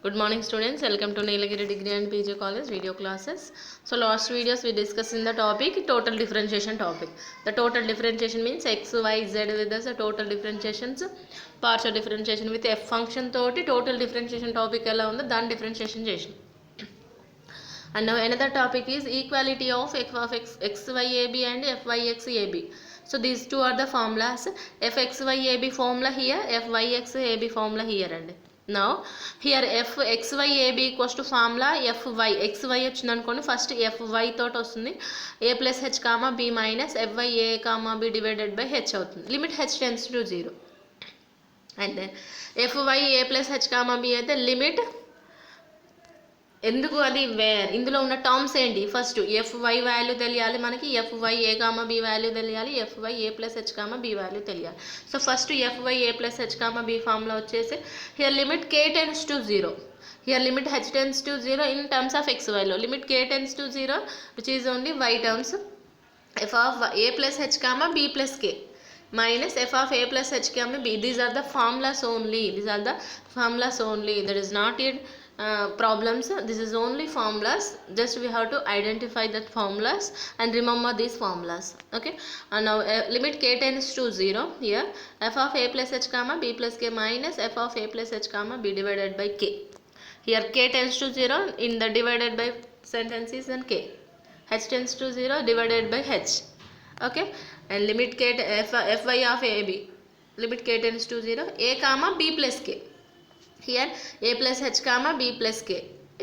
Good morning students, welcome to Nilagiri Degree and PG College video classes. So last videos we discussed in the topic total differentiation topic. The total differentiation means x, y, z with the total differentiations, partial differentiation with f function toti total differentiation topic ela undo dan differentiation chesam. And now another topic is equality of f of x, xyab and fyxab. So these two are the formulas, fxyab formula here, fyxab formula here. And now here fxyab equals to formula fy, xy వచ్చింది అనుకోండి first fy తోటి వస్తుంది a plus h comma b minus fy a comma b divided by h అవుతుంది. Limit h tends to 0 and then fy a plus h comma b అయితే limit ఎందుకు అది wear ఇందులో ఉన్న టర్మ్స్ ఏంటి ఫస్ట్ fy వాల్యూ తెలియాలి మనకి fy a comma b value తెలియాలి fy a plus h comma b value తెలియాలి. So first fy a plus h comma b formula వచ్చేసి here limit k tends to 0, here limit h tends to 0 in terms of xy లో limit k tends to 0 which is only y terms f of a plus h comma b plus k minus f of a plus h comma b. These are the formulas only, that is not yet problems. This is only formulas, just we have to identify that formulas and remember these formulas. Okay, and now limit k tends to 0, here f of a plus h comma b plus k minus f of a plus h comma b divided by k. Here k tends to 0 in the divided by sentence is then k, h tends to 0 divided by h. Okay, and limit k fy of a b, limit k tends to 0 a comma b plus k. Here a plus h comma b plus k,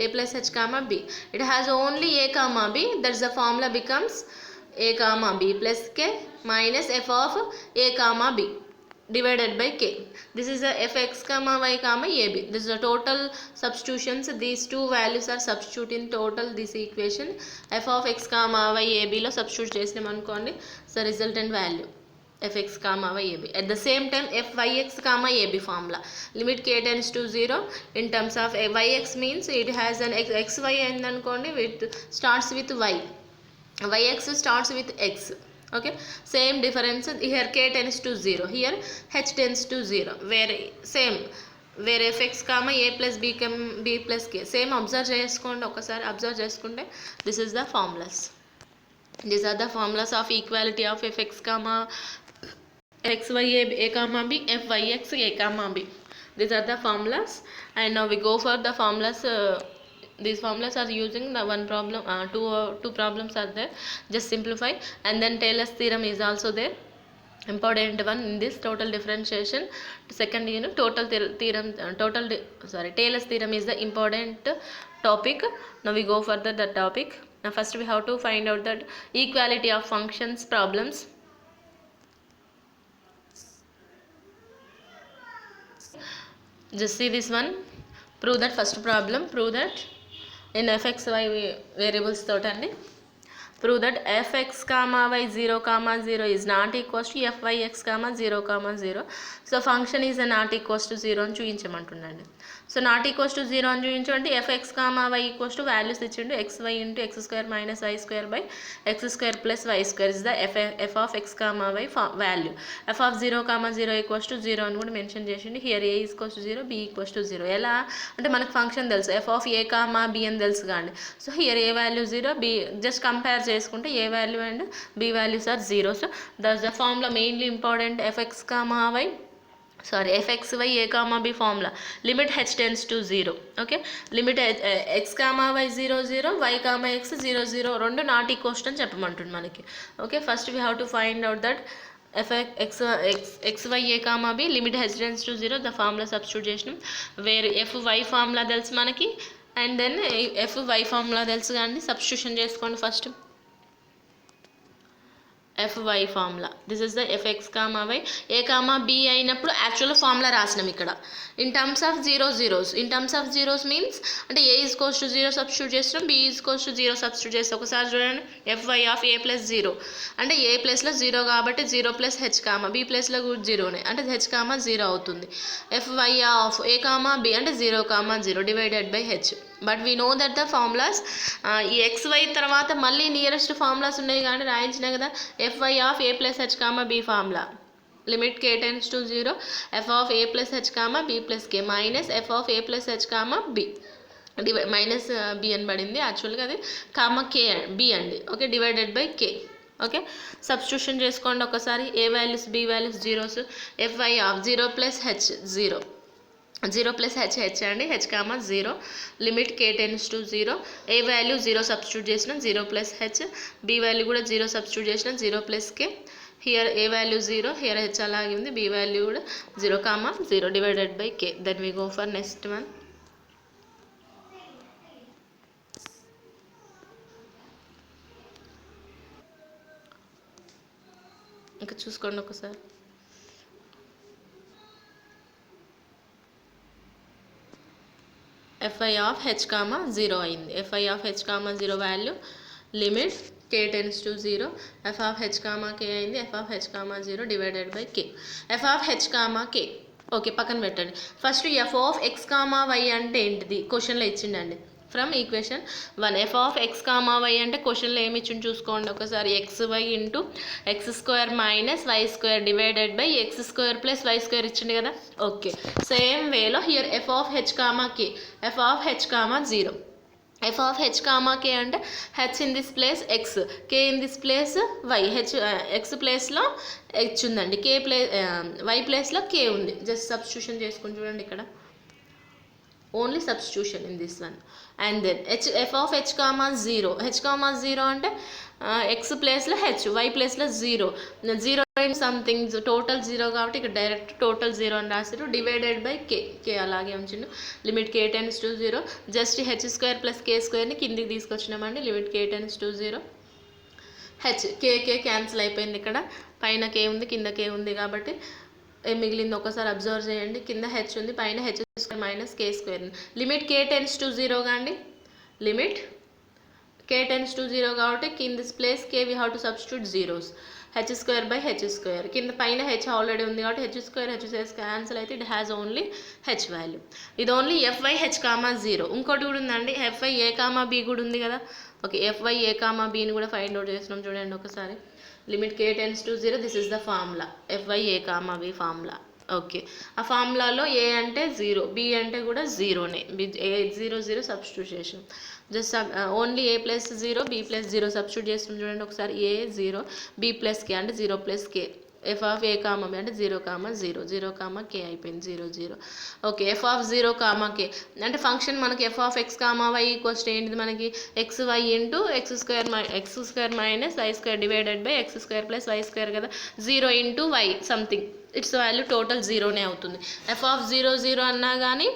a plus h comma b, it has only a comma b, that's the formula becomes a comma b plus k minus f of a comma b divided by k. This is the fx comma y comma ab. This is the total substitutions, these two values are substitute in total this equation. F of x comma y ab lo substitute చేసినాం అనుకోండి, so resultant value fx comma y ab. At the same time fyx comma ab formula, limit k tends to 0 in terms of yx means it has an xy and అనుకోండి it starts with y, yx starts with x. Okay, same difference here, k tends to 0, here h tends to 0, where same where fx comma a plus b plus k same observe చేసుకోండి, ఒకసారి observe చేసుకుంటే this is the formulas. These are the formulas of equality of fx comma xy a comma b, fyx a comma b. These are the formulas, and now we go for the formulas. These formulas are using the one problem, two problems are there, just simplify. And then Taylor's theorem is also there, important one in this total differentiation. Second, Taylor's theorem is the important topic. Now we go further the topic. Now first we have to find out that equality of functions problems. Just see this one, prove that first problem, prove that in fxy variables totally, prove that fx comma y 0 comma 0 is not equals to fyx comma 0 comma 0. So function is not equals to 0 అని చూపించమంటుండండి. So not equals to 0 అని చూపించండి, F X comma Y equals to values ఇచ్చిండు xy into X square minus Y square by X square plus Y square is the F of X comma Y value. F of 0 comma 0 equals to 0 అని కూడా mention చేసిండు. Here A equals to 0, B equals to 0. ఎలా అంటే మనకు function తెలుసు, F of A comma B అని తెలుసు కానీ. So here A value 0, B just compare చేసుకుంటే A value and B values are 0. So that's the formula mainly important FX comma Y fxy a comma b formula, limit h tends to 0. Okay, limit x comma y 0 0, y comma x 0 0 రెండు not equals అని చెప్పమంటుంది మనకి. Okay, first we have to find out that xy a comma b limit h tends to 0, the formula substitute చేసినాం. వేరే fy formula తెలుసు మనకి, and then fy formula తెలుసు కానీ substitution చేసుకోండి first. fy formula, this is the fx comma y a comma b అయినప్పుడు actual formula రాసినాం ఇక్కడ in terms of 0 0s. In terms of 0s means అంటే a ఈజ్ కోస్ to 0 substitute చేస్తాం, b is కోస్ to 0 substitute చేస్తాం. ఒకసారి చూడండి, fy of a plus 0 అంటే a ప్లస్లో 0 కాబట్టి 0 ప్లస్ h కామా, b ప్లస్లో కూడా 0నే అంటే h కామా 0 అవుతుంది. fy of a comma b అంటే 0 comma 0 divided by h. But we know that the formulas ఈ xy తర్వాత మళ్ళీ నియరెస్ట్ ఫార్ములాస్ ఉన్నాయి కానీ రాయించినాయి కదా, fy of a plus h comma b formula limit k tends to 0 f of a plus h comma b plus k minus f of a plus h comma b minus b అని పడింది, యాక్చువల్గా అది comma k b అండి. Okay, divided by k. Okay, substitution చేసుకోండి ఒకసారి. A values b values zeros. fy of 0 plus h 0 plus h అండి, h comma 0 limit k tends to 0. A value 0 substitute చేసిన 0 plus h, b value కూడా 0 substitute చేసిన 0 plus k. Here A value 0, here h అలాగే ఉంది, b value కూడా 0 comma 0 divided by k. Then we go for next one. ఇంకా చూసుకోండి ఒకసారి. fi of h comma 0 అయింది. fi of h comma 0 value limit k tends to 0. f of h comma k అయింది. f of h comma 0 divided by k. f of h comma k okay పక్కన పెట్టండి. First f of x comma y అంటే ఏంటిది క్వశ్చన్లో ఇచ్చిండండి. From equation 1 f of x comma y అంటే క్వశ్చన్లో ఏమి ఇచ్చింది చూసుకోండి ఒకసారి. xy into X square minus Y square divided by X square plus Y square ఇచ్చింది కదా. ఓకే, సేమ్ వేలో here f of h comma k, f of h comma 0. f of h comma k అంటే h in this place x, k in this place y. x ప్లేస్లో h ఉందండి, y ప్లేస్లో k ఉంది. Just substitution చేసుకుని చూడండి ఇక్కడ. Only substitution in this one. And then f of h comma 0, h comma 0 అంటే x ప్లేస్లో h, y ప్లేస్లో 0 ఇన్ సంథింగ్ టోటల్ 0 కాబట్టి ఇక్కడ డైరెక్ట్ టోటల్ 0 అని రాసారు. డివైడెడ్ బై k అలాగే ఉంచిండు. Limit k tends to 0. Just h square plus k స్క్వేర్ని కిందికి తీసుకొచ్చినామండి. Limit k tends to 0. h k cancel అయిపోయింది. ఇక్కడ పైన k ఉంది, కింద k ఉంది కాబట్టి ఏం మిగిలింది ఒకసారి అబ్జర్వ్ చేయండి. కింద h ఉంది, పైన h square minus k square. Limit k tends to 0 కాండి. లిమిట్ k టెన్స్ టు 0 కాబట్టి కింద this place k we have to substitute zeros. h square by h square. కింద పైన h ఆల్రెడీ ఉంది కాబట్టి h స్క్వేర్ క్యాన్సిల్ అయితే it has only h value. ఇది only fy h comma 0. ఇంకోటి కూడా ఉందండి, fy a కామా b కూడా ఉంది కదా. ఓకే, fy a కామా bని కూడా ఫైండ్ అవుట్ చేస్తున్నాం చూడండి ఒకసారి. Limit k tends to 0. This is the formula fy a comma b formula. Okay, ఆ ఫార్ములాలో ఏ అంటే 0, b అంటే కూడా 0నే. a 0 సబ్స్టిట్యూట్ చేసాం. Just only a plus 0 b plus 0 substitute చేస్తాం చూడండి ఒకసారి. a 0 b ప్లస్ k అంటే 0 plus k. f of a comma b అంటే 0 కామా 0 కామా k అయిపోయింది 0. Okay, f of 0 comma k అంటే ఫంక్షన్ మనకి f of x comma y equals ఏంటిది మనకి xy into X square minus Y square divided by X square plus Y square కదా. 0 into Y something it's value total 0నే అవుతుంది. f of 0 అన్నా కానీ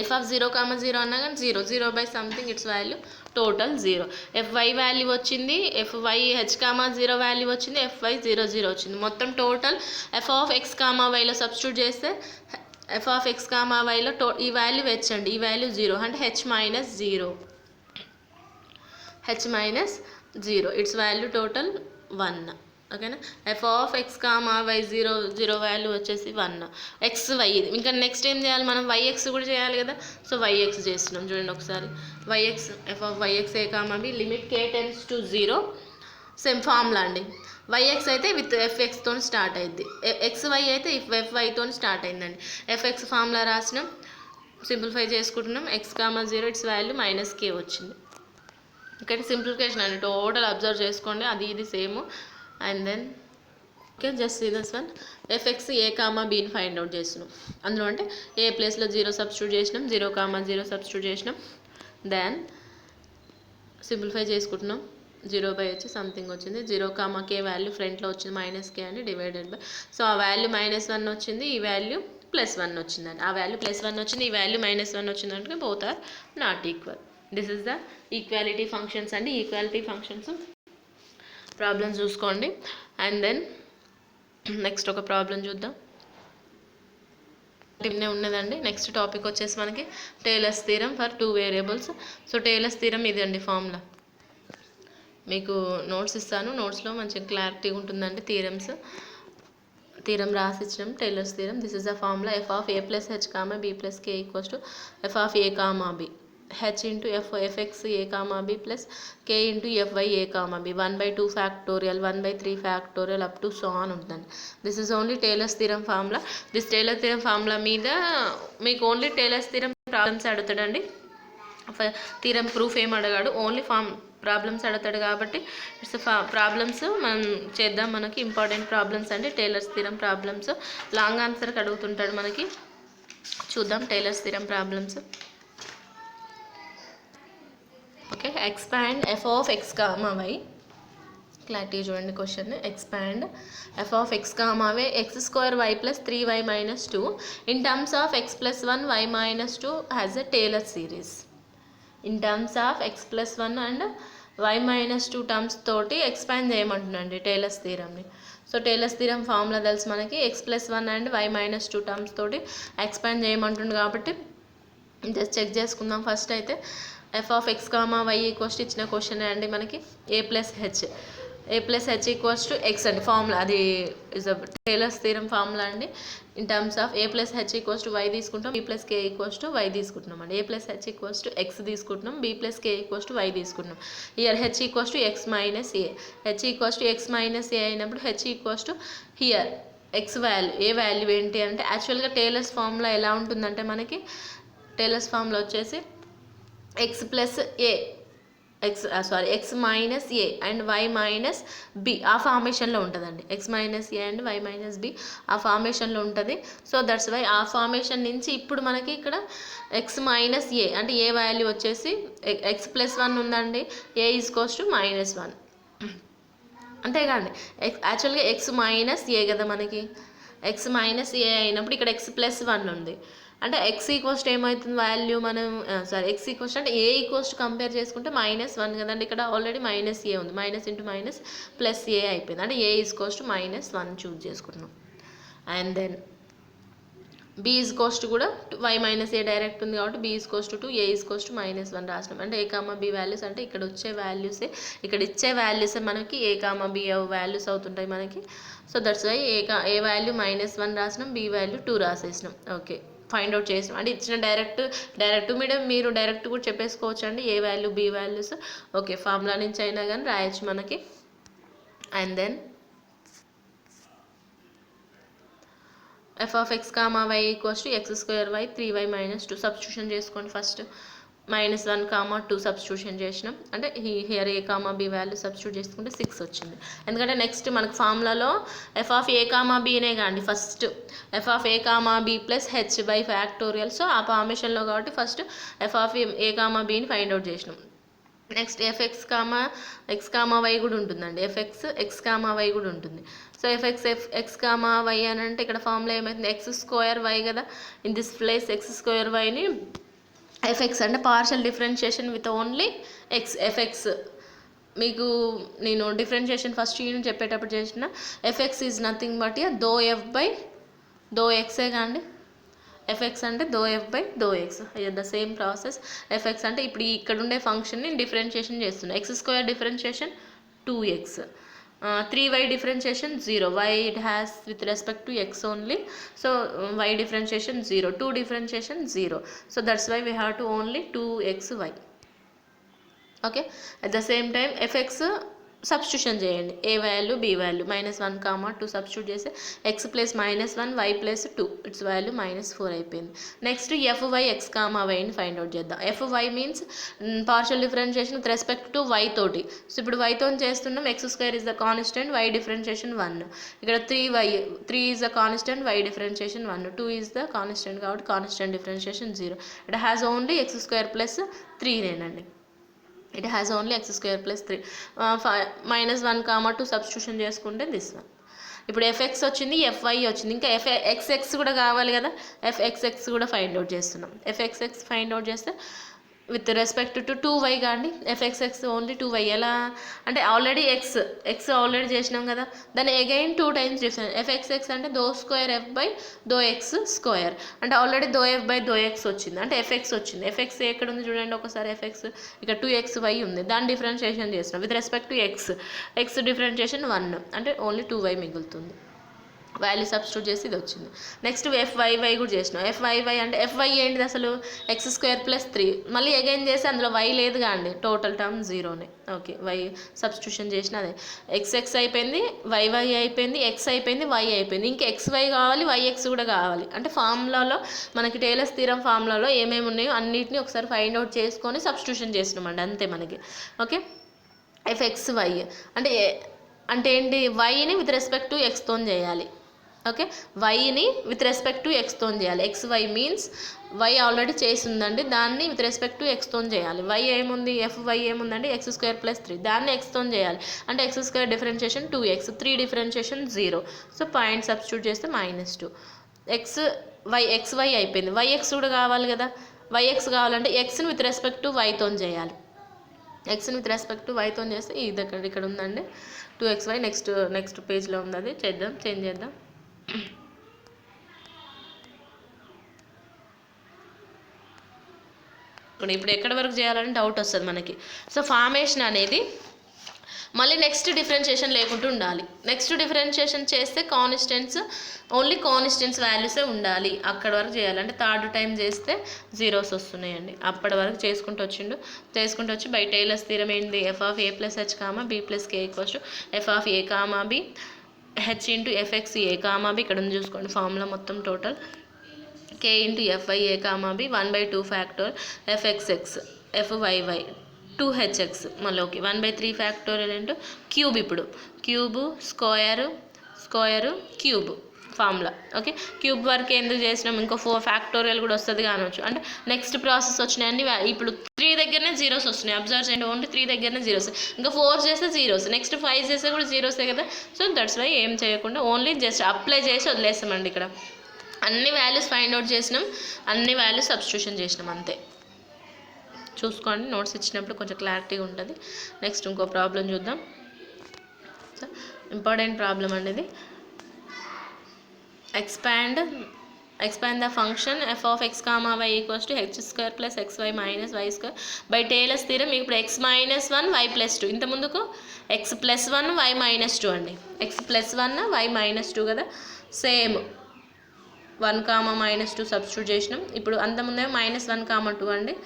f of 0 comma 0 అన్నా కానీ 0 by something it's value total 0. fy value వచ్చింది, fy h comma 0 value వచ్చింది, fy 0 వచ్చింది. మొత్తం total f of x comma వైలో సబ్స్టిట్యూట్ చేస్తే f ఆఫ్ x కామా వైలో ఈ వాల్యూ h అండి, ఈ వాల్యూ 0 అంటే h minus 0 it's value total 1. ఓకేనా, f of x comma y 0 value వచ్చేసి 1. xy ఇది. ఇంకా నెక్స్ట్ ఏం చేయాలి మనం, yx కూడా చేయాలి కదా. సో yx చేస్తున్నాం చూడండి ఒకసారి. yx f of yx a comma b limit k tends to 0. Same formula అండి. yx అయితే విత్ fx తో స్టార్ట్ అయింది, xy అయితే fy తో స్టార్ట్ అయిందండి. fx ఫార్ములా రాసినాం, సింప్లిఫై చేసుకుంటున్నాం. x comma 0 it's value minus k వచ్చింది. ఇక్కడ సింప్లిఫికేషన్ అండి, టోటల్ అబ్జర్వ్ చేసుకోండి, అది ఇది same. And then okay, just see this one. fx a comma bని ఫైండ్ అవుట్ చేస్తున్నాం. అందులో అంటే ఏ ప్లేస్లో 0 సబ్స్టిట్యూట్ చేసినాం, 0 కామా 0 సబ్స్టిట్యూట్ చేసినాం. దెన్ సింప్లిఫై చేసుకుంటున్నాం. 0 బై వచ్చి సంథింగ్ వచ్చింది. 0 కామా k వాల్యూ ఫ్రంట్లో వచ్చింది మైనస్ k అని డివైడెడ్ బై. సో ఆ వాల్యూ -1 వచ్చింది, ఈ వాల్యూ +1 వచ్చిందండి. ఆ వాల్యూ +1 వచ్చింది, ఈ వాల్యూ -1 వచ్చిందంటే both are not equal. This is the equality functions అండి. ఈక్వాలిటీ ఫంక్షన్స్ ప్రాబ్లం చూసుకోండి. అండ్ దెన్ నెక్స్ట్ ఒక ప్రాబ్లం చూద్దాం. ఇన్నే ఉన్నదండి. నెక్స్ట్ టాపిక్ వచ్చేసి మనకి Taylor's theorem for 2 variables. So Taylor's theorem ఇది అండి ఫార్ములా. మీకు నోట్స్ ఇస్తాను, నోట్స్లో మంచిగా క్లారిటీ ఉంటుందండి. థీరం రాసిచ్చినాం, Taylor's theorem. This is the formula f of a plus h comma b plus k equals to f of a comma b. h into fx a comma b plus k into fy a comma b 1/2 factorial 1/3 factorial up to so on ఉంటుందండి. This is only Taylor's theorem formula. This Taylor theorem formula మీద మీకు only Taylor's theorem problems అడుగుతాడండి. Theorem proof ఏం అడగాడు, only problems అడుగుతాడు కాబట్టి it's problems మనం చేద్దాం. మనకి ఇంపార్టెంట్ ప్రాబ్లమ్స్ అంటే టేలర్స్ థీరం ప్రాబ్లమ్స్. లాంగ్ ఆన్సర్కి అడుగుతుంటాడు మనకి. చూద్దాం Taylor's theorem problems. Okay, expand f of x comma y. Clarity చూడండి question. Expand f of x comma y x square y plus 3y minus 2 in terms of x plus 1 y minus 2 has a Taylor series. In terms of x plus 1 and y minus 2 terms తోటి expand చేయమంటుందండి Taylor's థీరంని. So Taylor's theorem formula తెలుసు మనకి. x plus 1 and y minus 2 terms తోటి expand చేయమంటుంది కాబట్టి just check చేసుకుందాం. First అయితే f of x comma y equals to ఇచ్చిన క్వశ్చన్ అండి మనకి a plus h equals to x అండి ఫార్ములా. అది is a Taylor's theorem formula అండి. In terms of a plus h equals to y తీసుకుంటాం, b plus k equals to y తీసుకుంటున్నాం అండి. a plus h equals to x తీసుకుంటున్నాం, b plus k equals to y తీసుకుంటున్నాం. Here h equals to x minus a. h equals to x minus a అయినప్పుడు h equals to here x value, ఏ value ఏంటి అంటే యాక్చువల్గా Taylor's formula ఎలా ఉంటుందంటే మనకి టేలర్స్ ఫార్ములా వచ్చేసి x plus a x minus a and y minus b ఆ ఫార్మేషన్లో ఉంటుందండి. x minus a and y minus b ఆ ఫార్మేషన్లో ఉంటుంది. సో దట్స్ వై ఆ ఫార్మేషన్ నుంచి ఇప్పుడు మనకి ఇక్కడ x మైనస్ ఏ అంటే ఏ వాల్యూ వచ్చేసి x ప్లస్ 1 ఉందండి, ఏ ఈక్వల్స్ టు -1 అంతేగాండి. యాక్చువల్గా x మైనస్ ఏ కదా మనకి, x మైనస్ ఏ అయినప్పుడు ఇక్కడ x ప్లస్ 1 ఉంది అంటే x ఈక్వల్స్ ఏమవుతుంది వాల్యూ మనం x ఈక్వల్స్ అంటే ఏ ఈక్వల్స్ కంపేర్ చేసుకుంటే -1 కదండి. ఇక్కడ ఆల్రెడీ మైనస్ ఏ ఉంది, minus into minus plus a అయిపోయింది అంటే ఏ ఈక్వల్స్ టు -1 చూజ్ చేసుకుంటున్నాం. And then b equals to కూడా y మైనస్ ఏ డైరెక్ట్ ఉంది కాబట్టి b equals to 2, a equals to -1 రాసినాం. అంటే a కామా b వాల్యూస్ అంటే ఇక్కడ వచ్చే వాల్యూసే, ఇక్కడ ఇచ్చే వాల్యూసే మనకి a కామా b వాల్యూస్ అవుతుంటాయి మనకి. So that's why A value -1 రాసినాం, b వాల్యూ 2 రాసేసినాం. ఓకే, ఫైండ్ అవుట్ చేసినాం అంటే ఇచ్చిన డైరెక్ట్ మీడియం మీరు డైరెక్ట్ కూడా చెప్పేసుకోవచ్చు అండి A value B values. Okay, formula నుంచి అయినా కానీ రాయొచ్చు మనకి. And then f of x comma y equals to x స్క్వేర్ y 3y minus 2 సబ్స్టిట్యూషన్ చేసుకోండి. ఫస్ట్ -1 కామా 2 సబ్స్టిట్యూషన్ చేసినాం అంటే here A comma B value substitute చేసుకుంటే 6 వచ్చింది. ఎందుకంటే నెక్స్ట్ మనకు ఫార్ములాలో ఎఫ్ ఆఫ్ ఏ కామా బీనే కాండి first F of A comma B plus H by factorial. So ఆ ఫార్మేషన్లో కాబట్టి first F of A comma బీని ఫైండ్ అవుట్ చేసినాం. Next FX comma X comma Y కూడా ఉంటుందండి, ఎఫ్ఎక్స్ ఎక్స్ కామా వై కూడా ఉంటుంది. సో ఎక్స్ కామా వై అని అంటే ఇక్కడ ఫార్ములా ఏమవుతుంది x స్క్వేర్ వై కదా, in this place x square వైని ఎఫ్ఎక్స్ అంటే partial differentiation with only FX. మీకు నేను డిఫరెన్షియేషన్ ఫస్ట్ యూనిట్ చెప్పేటప్పుడు చేసిన FX is nothing but doe F by doe ఎక్సే కాండి. ఎఫ్ఎక్స్ అంటే doe F by though X, the same process. FX అంటే ఇప్పుడు ఇక్కడ ఉండే ఫంక్షన్ని డిఫరెన్షియేషన్ చేస్తున్నాం. X square differentiation 2x, 3y differentiation 0, y it has with respect to x only, so y differentiation 0, 2 differentiation 0, so that's why we have to only 2xy. Okay, at the same time fx substitution చేయండి, A value B value -1 comma 2 substitute చేస్తే x plus -1 y plus 2 it's value -4 అయిపోయింది. Next fy x comma వైని find out చేద్దాం. fy means partial differentiation with respect to y తోటి. So ఇప్పుడు y తో చేస్తున్నాం, x square is the constant, y differentiation 1, ఇక్కడ 3 is the constant, y differentiation 1, 2 is the constant కాబట్టి constant differentiation 0. It has only x square plus 3 నేనండి, it has only x square plus 3, -1 comma 2 substitution చేసుకుంటే this one. ఇప్పుడు FX వచ్చింది, fy వచ్చింది, ఇంకా XX కూడా కావాలి కదా, ఎఫ్ఎక్స్ఎక్స్ కూడా ఫైండ్ అవుట్ చేస్తున్నాం. ఎఫ్ఎక్స్ఎక్స్ ఫైండ్ అవుట్ చేస్తే విత్ రెస్పెక్ట్ టు 2y కాండి, ఎఫ్ఎక్స్ఎక్స్ ఓన్లీ 2y. ఎలా అంటే ఆల్రెడీ ఎక్స్ ఆల్రెడీ చేసినాం కదా, దాన్ని అగైన్ 2 టైమ్స్ చేసాను. ఎఫ్ఎక్స్ఎక్స్ అంటే దో square f by though x square, అంటే ఆల్రెడీ దో ఎఫ్ బై దో ఎక్స్ వచ్చింది, అంటే ఎఫ్ఎక్స్ వచ్చింది. ఎఫ్ఎక్స్ ఎక్కడ ఉంది చూడండి ఒకసారి, ఎఫ్ఎక్స్ ఇక్కడ 2xy ఉంది, దాన్ని డిఫరెన్షియేషన్ చేస్తున్నాం with respect to X differentiation 1, అంటే ఓన్లీ 2y మిగులుతుంది. వాల్యూ సబ్స్టిట్యూట్ చేసి ఇది వచ్చింది. నెక్స్ట్ FYY కూడా చేసినాం. FYY అంటే FY ఏంటిది అసలు x² + 3. మళ్ళీ అగైన్ చేసి అందులో y లేదుగా అండి, టోటల్ టర్మ్ జీరోనే. ఓకే, y సబ్స్టిట్యూషన్ చేసిన అదే XX అయిపోయింది, YY అయిపోయింది, x అయిపోయింది, y అయిపోయింది. ఇంకా XY కావాలి, YX కూడా కావాలి. అంటే ఫార్ములాలో మనకి టేలర్స్ థీరం ఫార్ములాలో ఏమేమి ఉన్నాయో అన్నిటిని ఒకసారి ఫైండ్ అవుట్ చేసుకొని సబ్స్టిట్యూషన్ చేసినామండి, అంతే మనకి. ఓకే, FXY అంటే ఏంటి, వైని విత్ రెస్పెక్ట్ టు ఎక్స్తో చేయాలి. ఓకే, వైని విత్ రెస్పెక్ట్ టు ఎక్స్తో చేయాలి. XY మీన్స్ వై ఆల్రెడీ చేసి ఉందండి, దాన్ని విత్ రెస్పెక్ట్ టు ఎక్స్తో చేయాలి. వై ఏముంది, FY ఏముందండి, x² + 3, దాన్ని ఎక్స్తో చేయాలి. అంటే x² differentiation 2x, 3 differentiation 0. So point substitute చేస్తే -2. XY అయిపోయింది. YX కూడా కావాలి కదా, YX కావాలంటే xని విత్ రెస్పెక్ట్ టు వైతో చేయాలి. ఎక్స్ని విత్ రెస్పెక్ట్ టు వైతో చేస్తే ఇది ఇక్కడ ఉందండి 2xy. నెక్స్ట్ పేజ్లో ఉంది, అది చేంజ్ చేద్దాం. ఇప్పుడు ఎక్కడి వరకు చేయాలని డౌట్ వస్తుంది మనకి. సో ఫార్మేషన్ అనేది మళ్ళీ నెక్స్ట్ డిఫరెన్షియేషన్ లేకుండా ఉండాలి. నెక్స్ట్ డిఫరెన్షియేషన్ చేస్తే ఓన్లీ కాన్స్టెంట్స్ వాల్యూసే ఉండాలి. అక్కడి వరకు చేయాలి. అంటే థర్డ్ టైం చేస్తే జీరోస్ వస్తున్నాయండి. అప్పటి వరకు చేసుకుంటూ వచ్చి బై టేలర్స్ థీరం ఏంటి, FA + H, B + K = FA, B H × FXA, B ఇక్కడ ఉంది చూసుకోండి ఫార్ములా మొత్తం total. K × FYA, B 1/2 factorial FXX FYY 2HX మళ్ళీ ఓకే 1/3 ఫ్యాక్టోరియల్ ఇంటూ క్యూబ్. ఇప్పుడు cube square cube formula. Okay, cube వరకు ఎందుకు చేసినాం, ఇంకో 4 ఫ్యాక్టోరియల్ కూడా వస్తుంది కానొచ్చు. అంటే నెక్స్ట్ ప్రాసెస్ వచ్చినాయని ఇప్పుడు 3 దగ్గరనే జీరోస్ వస్తున్నాయి. అబ్జర్వ్ చేయండి, ఓన్లీ 3 దగ్గరనే జీరోస్. ఇంకా 4 చేస్తే జీరోస్, నెక్స్ట్ 5 చేస్తే కూడా జీరోసే కదా. సో దట్స్ వై ఏం చేయకుండా ఓన్లీ జస్ట్ అప్లై చేసి వదిలేస్తామండి. ఇక్కడ అన్ని వాల్యూస్ ఫైండ్ అవుట్ చేసినాం, అన్ని వాల్యూస్ సబ్స్టిట్యూషన్ చేసినాం, అంతే. చూసుకోండి, నోట్స్ ఇచ్చినప్పుడు కొంచెం క్లారిటీగా ఉంటుంది. నెక్స్ట్ ఇంకో ప్రాబ్లం చూద్దాం. సో ఇంపార్టెంట్ ప్రాబ్లం అనేది expand the function f(x, y) = h² + xy - y² by tailors theorem. ఇప్పుడు x - 1 y + 2, ఇంత ముందుకు x + 1 y - 2 అండి. x + 1 y - 2 కదా, సేమ్ 1, -2 సబ్స్టిట్యూట్ చేసినాం. ఇప్పుడు అంతకుముందేమో -1, 2 అండి.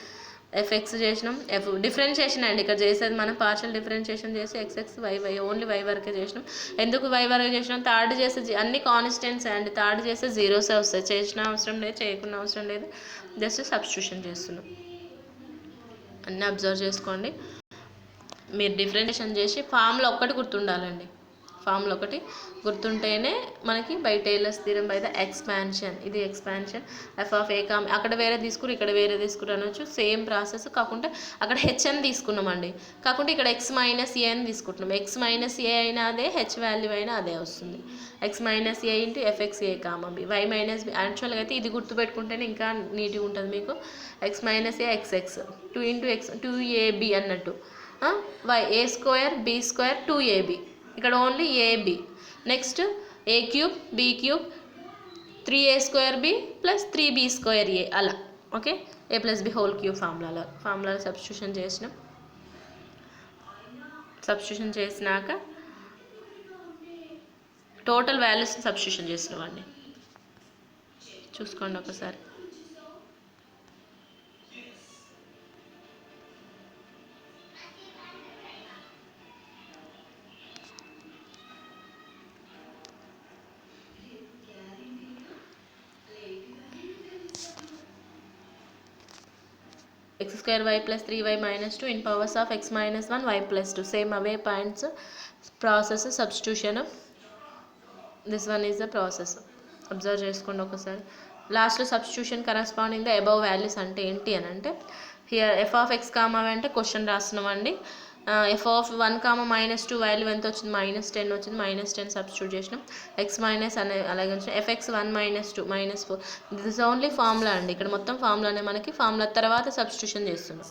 FX చేసినాం, డిఫరెన్షియేషన్ అండి ఇక్కడ చేసేది మనం. పార్షియల్ డిఫరెన్షియేషన్ చేసి XX YY ఓన్లీ y వరకే చేసినాం. ఎందుకు y వరకే చేసినాం, థర్డ్ చేసే అన్ని కాన్స్టెంట్స్ అండి, థర్డ్ చేస్తే జీరోసే వస్తాయి. చేసిన అవసరం లేదు, చేయకుండా అవసరం లేదు, జస్ట్ సబ్స్టిట్యూషన్ చేస్తున్నాం. అన్నీ అబ్జర్వ్ చేసుకోండి. మీరు డిఫరెన్షియేషన్ చేసి ఫార్ములా ఒక్కటి గుర్తుండాలండి. ఫార్ములా ఒకటి గుర్తుంటేనే మనకి by tailors theorem by the expansion. ఇది ఎక్స్పాన్షన్ FA, అక్కడ వేరే తీసుకుని ఇక్కడ వేరే తీసుకుని అనొచ్చు. సేమ్ ప్రాసెస్, కాకుండా అక్కడ H అని తీసుకున్నామండి, కాకుండా ఇక్కడ x - A అని తీసుకుంటున్నాం. x - A అయినా అదే, H వాల్యూ అయినా అదే వస్తుంది. x - A × FXA, B y - B. యాక్చువల్గా అయితే ఇది గుర్తుపెట్టుకుంటేనే ఇంకా నీట్గా ఉంటుంది మీకు. x - A XX 2AB అన్నట్టు. A² B² 2AB, ఇక్కడ only AB. Next A³ B³ 3A² + 3B² అలా. Okay, A + B whole cube ఫార్ములాలో సబ్స్టిట్యూషన్ చేసినాక టోటల్ వాల్యూస్ సబ్స్టిట్యూషన్ చేసినవండి. చూసుకోండి ఒకసారి. x² y + 3y - 2 in powers of x - 1 y + 2. Same away points process substitution. This one is the process. Observe చేసుకోండి ఒకసారి. లాస్ట్లో substitution corresponding the above values అంటే ఏంటి అని అంటే, హియర్ f(x, y) అంటే క్వశ్చన్ రాస్తున్నామండి. f(1, -2) వాల్యూ ఎంత వచ్చింది, -10 వచ్చింది. -10 సబ్స్టిట్యూట్ చేసినాం. x అనే అలాగే వచ్చిన fx 1 - 2 -4. This is only formula అండి. ఇక్కడ మొత్తం ఫార్ములానే మనకి. ఫార్ములా తర్వాత సబ్స్టిట్యూషన్ చేస్తున్నాం.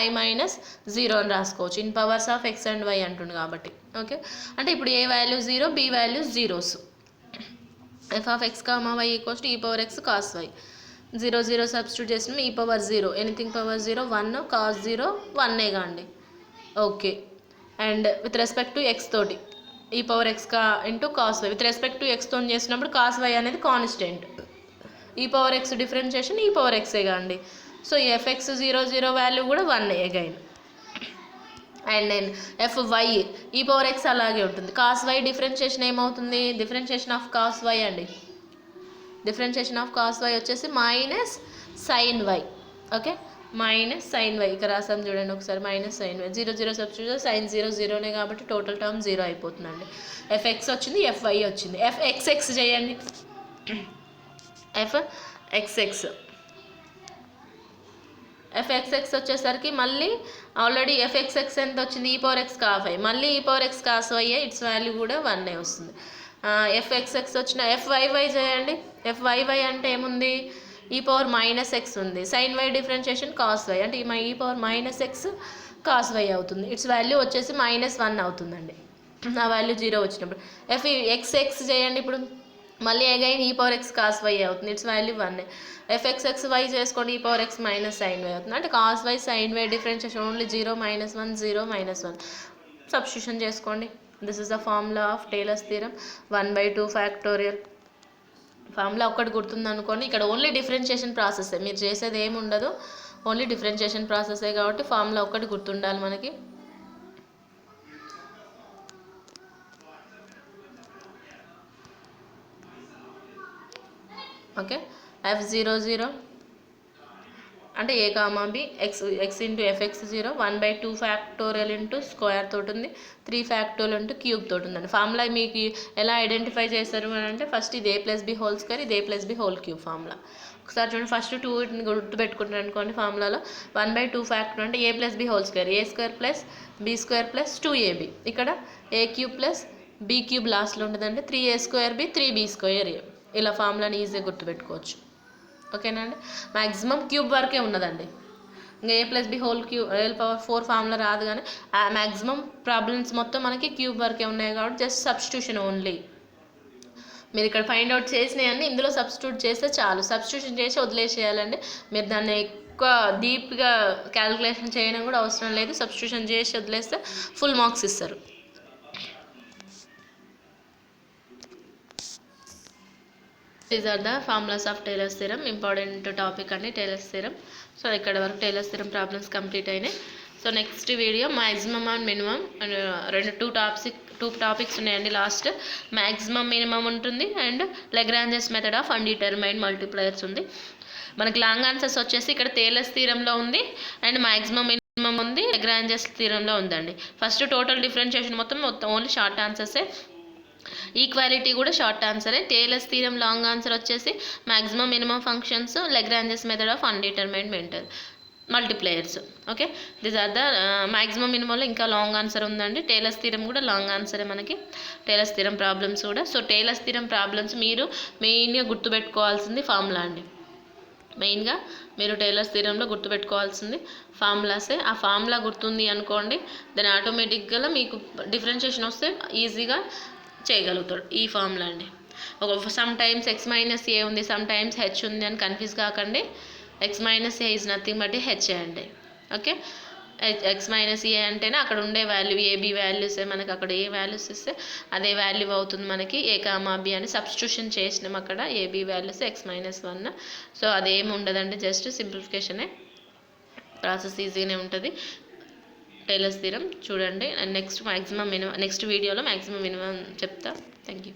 y - 0 అని రాసుకోవచ్చు. In powers of x and y అంటుంది కాబట్టి. ఓకే, అంటే ఇప్పుడు A value 0, B value zeros. f(x, y) = e⁻x cos y. Zero zero substitute చేసినాం e power zero anything power zero 1 cos zero 1 అండి. Okay. And with respect to x తోటి e power x into cos y with respect to ఎక్స్తో చేసినప్పుడు cos y అనేది constant. E power x differentiation e power ఎక్సేగా అండి. So f x 0 value కూడా 1 again. And then f y e power x అలాగే ఉంటుంది. Cos y differentiation ఏమవుతుంది? Differentiation of cos y అండి. Differentiation of cos y వచ్చేసి minus sine y. Okay, minus sine y ఇక్కడ రాసాం చూడండి ఒకసారి. Minus sine y 0 substitute sine 0 కాబట్టి టోటల్ టర్మ్ 0 అయిపోతుందండి. ఎఫ్ఎక్స్ వచ్చింది, ఎఫ్వై వచ్చింది. ఎఫ్ఎక్స్ఎక్స్ చేయండి. ఎఫ్ఎక్స్ఎక్స్ వచ్చేసరికి మళ్ళీ ఆల్రెడీ ఎఫ్ఎక్స్ఎక్స్ ఎంత వచ్చింది? ఈ పవర్ ఎక్స్ కాస్ వై. మళ్ళీ e power x cos y its value కూడా 1 వస్తుంది. ఎఫ్ఎక్స్ఎక్స్ వచ్చిన ఎఫ్వైవై చేయండి. ఎఫ్వైవై అంటే ఏముంది? ఈ పవర్ మైనస్ ఎక్స్ ఉంది. Sine y differentiation cos y అంటే e power minus x cos y అవుతుంది. ఇట్స్ వాల్యూ వచ్చేసి -1 అవుతుందండి. ఆ వాల్యూ 0 వచ్చినప్పుడు ఎక్స్ఎక్స్ చేయండి. ఇప్పుడు మళ్ళీ again e power x cos y అవుతుంది. It's value 1. ఎఫ్ఎక్స్ఎక్స్ వై చేసుకోండి. E power x minus sine y అవుతుంది. అంటే cos y sine y differentiation only 0 -1 0 -1 substitution చేసుకోండి. This is the formula of Taylor's theorem 1/2 factorial. Formula ఒక్కటి గుర్తుంది అనుకోండి. ఇక్కడ only differentiation ప్రాసెసే, మీరు చేసేది ఏమి ఉండదు, ఓన్లీ డిఫరెన్షియేషన్ ప్రాసెసే కాబట్టి ఫార్ములా ఒక్కటి గుర్తుండాలి మనకి. ఓకే, f00 అంటే A comma B x into f x 0 1/2 factorial into square తోటి ఉంది, 3 ఫ్యాక్టోరియల్ ఇంటూ క్యూబ్ తోటి ఉందండి. ఫార్ములా మీకు ఎలా ఐడెంటిఫై చేస్తారు అని అంటే ఫస్ట్ ఇది a+b హోల్ స్క్వేర్, ఇది a+b హోల్ క్యూబ్ ఫార్ములా. ఒకసారి చూడండి, ఫస్ట్ 2 గుర్తుపెట్టుకుంటారు అనుకోండి. ఫార్ములాలో 1/2 ఫ్యాక్టర్ అంటే a+b whole square, a² plus b² plus 2ab. ఇక్కడ a³ ప్లస్ b³ లాస్ట్లో ఉంటుందండి. 3a²b 3b²a. ఇలా ఫార్ములాని ఈజీగా గుర్తుపెట్టుకోవచ్చు. ఓకేనా అండి. మ్యాక్సిమం క్యూబ్ వరకే ఉన్నదండి. ఇంకా a+b whole cube l⁴ formula రాదు. కానీ మ్యాక్సిమం ప్రాబ్లమ్స్ మొత్తం మనకి క్యూబ్ వరకే ఉన్నాయి కాబట్టి జస్ట్ సబ్స్టిట్యూషన్ ఓన్లీ. మీరు ఇక్కడ ఫైండ్ అవుట్ చేసినవన్నీ ఇందులో సబ్స్టిట్యూట్ చేస్తే చాలు. సబ్స్టిట్యూషన్ చేసి వదిలేసేయాలండి. మీరు దాన్ని ఎక్కువ డీప్గా క్యాలిక్యులేషన్ చేయడం కూడా అవసరం లేదు. సబ్స్టిట్యూషన్ చేసి వదిలేస్తే ఫుల్ మార్క్స్ ఇస్తారు. These are the formulas of Taylor's theorem. Important topic అండి టేలర్స్ థీరం. సో ఇక్కడ వరకు టేలర్స్ థీరం ప్రాబ్లమ్స్ కంప్లీట్ అయినాయి. So next video maximum and minimum two topics ఉన్నాయండి. లాస్ట్ మ్యాక్సిమమ్ మినిమమ్ ఉంటుంది and Lagrange's method of undetermined multipliers ఉంది. మనకి long answers వచ్చేసి ఇక్కడ టేలర్స్ థీరంలో ఉంది అండ్ మ్యాక్సిమమ్ మినిమమ్ ఉంది, లెగ్రాంజెస్ థీరంలో ఉందండి. ఫస్ట్ టోటల్ డిఫరెన్షియేషన్ మొత్తం ఓన్లీ షార్ట్ ఆన్సర్సే. ఈక్వాలిటీ కూడా షార్ట్ ఆన్సరే. టేలర్స్ థీరం లాంగ్ ఆన్సర్ వచ్చేసి maximum minimum functions, Lagrange's method of undetermined multipliers. Okay, these are the maximum మినిమంలో ఇంకా లాంగ్ ఆన్సర్ ఉందండి. టేలర్స్ థీరం కూడా లాంగ్ ఆన్సరే మనకి, టేలర్స్ థీరం ప్రాబ్లమ్స్ కూడా. సో టేలర్స్ థీరం ప్రాబ్లమ్స్ మీరు మెయిన్గా గుర్తుపెట్టుకోవాల్సింది ఫార్ములా అండి. మెయిన్గా మీరు టేలర్స్ థీరంలో గుర్తుపెట్టుకోవాల్సింది ఫార్ములాసే. ఆ ఫార్ములా గుర్తుంది అనుకోండి, దాని ఆటోమేటిక్గా మీకు డిఫరెన్షియేషన్ వస్తే ఈజీగా చేయగలుగుతాడు. ఈ ఫార్ములా అండి. సమ్ టైమ్స్ x - a ఉంది, సమ్ టైమ్స్ h ఉంది అని కన్ఫ్యూజ్ కాకండి. x - a is nothing but h అండి. ఓకే, x - a అంటేనే అక్కడ ఉండే వాల్యూ ఏబి వాల్యూసే. మనకి అక్కడ ఏ వాల్యూస్ ఇస్తే అదే వాల్యూ అవుతుంది మనకి. a, b అని సబ్స్టిట్యూషన్ చేసినాం అక్కడ. AB values x - 1. సో అదేమి ఉండదండి, జస్ట్ సింప్లిఫికేషనే. ప్రాసెస్ ఈజీగానే ఉంటుంది. టేలర్స్ థీరం చూడండి. అండ్ నెక్స్ట్ వీడియోలో మ్యాక్సిమం మినిమం చెప్తా. Thank you.